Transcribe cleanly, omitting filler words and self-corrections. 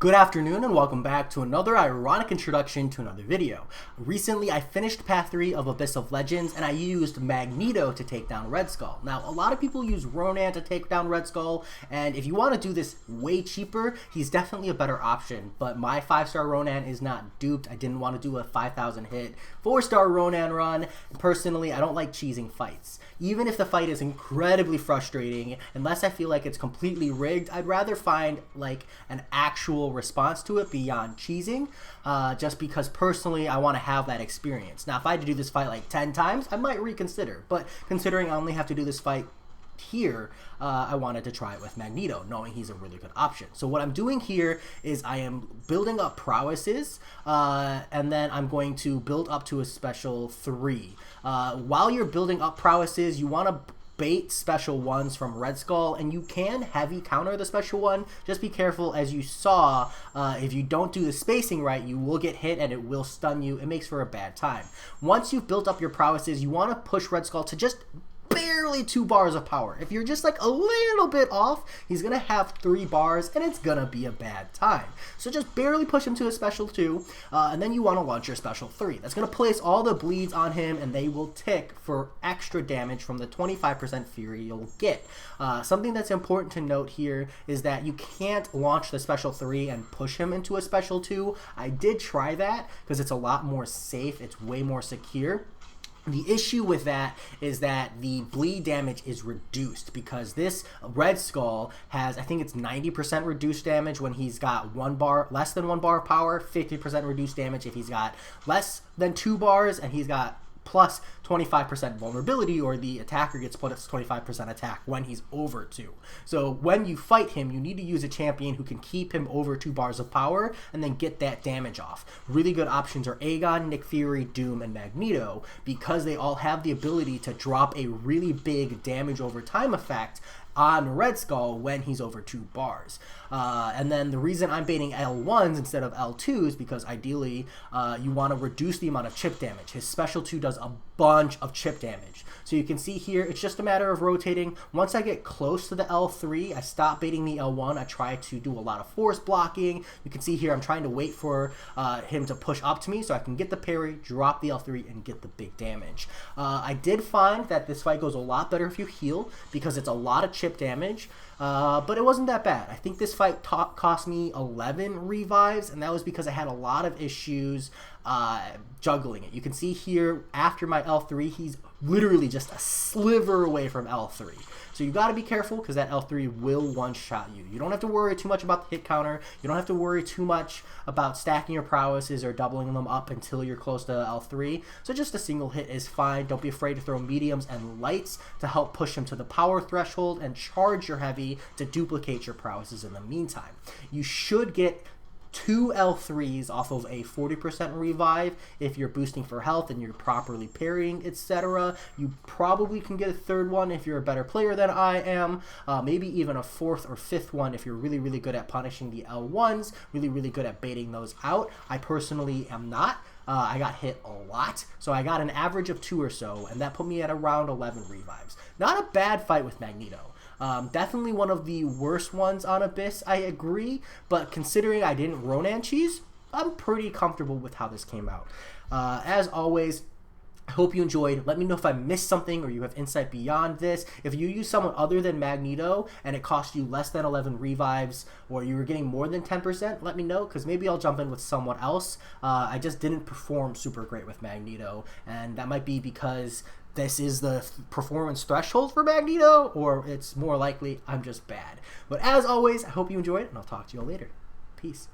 Good afternoon and welcome back to another ironic introduction to another video. Recently I finished Path 3 of Abyss of Legends and I used Magneto to take down Red Skull. Now a lot of people use Ronan to take down Red Skull, and if you want to do this way cheaper, he's definitely a better option, but my 5-star Ronan is not duped. I didn't want to do a 5,000 hit 4-star Ronan run. Personally, I don't like cheesing fights. Even if the fight is incredibly frustrating, unless I feel like it's completely rigged, I'd rather find like an actual response to it beyond cheesing, just because personally I want to have that experience. Now if I had to do this fight like 10 times, I might reconsider, but considering I only have to do this fight here, I wanted to try it with Magneto, knowing he's a really good option. So what I'm doing here is I am building up prowesses, and then I'm going to build up to a special 3. While you're building up prowesses, you want to bait special ones from Red Skull, and you can heavy counter the special one. Just be careful, as you saw, if you don't do the spacing right, you will get hit and it will stun you. It makes for a bad time. Once you've built up your prowesses, you want to push Red Skull to just barely 2 bars of power. If you're just like a little bit off, he's gonna have 3 bars and it's gonna be a bad time. So just barely push him to a special 2, and then you want to launch your special 3. That's gonna place all the bleeds on him and they will tick for extra damage from the 25% fury you'll get. Something that's important to note here is that you can't launch the special 3 and push him into a special 2. I did try that because it's a lot more safe, it's way more secure. The issue with that is that the bleed damage is reduced because this Red Skull has, I think it's 90% reduced damage when he's got less than 1 bar of power, 50% reduced damage if he's got less than 2 bars, and he's got plus 25% vulnerability, or the attacker gets plus 25% attack when he's over 2. So when you fight him, you need to use a champion who can keep him over 2 bars of power and then get that damage off. Really good options are Aegon, Nick Fury, Doom, and Magneto, because they all have the ability to drop a really big damage over time effect on Red Skull when he's over 2 bars. And then the reason I'm baiting L1s instead of L2s because ideally you want to reduce the amount of chip damage. His special 2 does a bunch of chip damage. So you can see here, it's just a matter of rotating. Once I get close to the L3, I stop baiting the L1. I try to do a lot of force blocking. You can see here I'm trying to wait for him to push up to me so I can get the parry, drop the L3, and get the big damage. I did find that this fight goes a lot better if you heal because it's a lot of chip damage, but it wasn't that bad. I think this fight cost me 11 revives, and that was because I had a lot of issues juggling it. You can see here after my L3, he's literally just a sliver away from L3. So you got to be careful because that L3 will one-shot you. You don't have to worry too much about the hit counter. You don't have to worry too much about stacking your prowesses or doubling them up until you're close to L3. So just a single hit is fine. Don't be afraid to throw mediums and lights to help push him to the power threshold and charge your heavy to duplicate your prowesses in the meantime. You should get 2 L3s off of a 40% revive if you're boosting for health and you're properly parrying, etc. You probably can get a 3rd one if you're a better player than I am, maybe even a 4th or 5th one if you're really, really good at punishing the L1s, really, really good at baiting those out. I personally am not. I got hit a lot, so I got an average of 2 or so, and that put me at around 11 revives. Not a bad fight with Magneto. Definitely one of the worst ones on Abyss, I agree, but considering I didn't Ronan cheese, I'm pretty comfortable with how this came out. As always, I hope you enjoyed. Let me know if I missed something or you have insight beyond this. If you use someone other than Magneto and it cost you less than 11 revives, or you were getting more than 10%, let me know, because maybe I'll jump in with someone else. I just didn't perform super great with Magneto, and that might be because this is the performance threshold for Magneto, or it's more likely I'm just bad. But as always, I hope you enjoyed it, and I'll talk to you all later. Peace.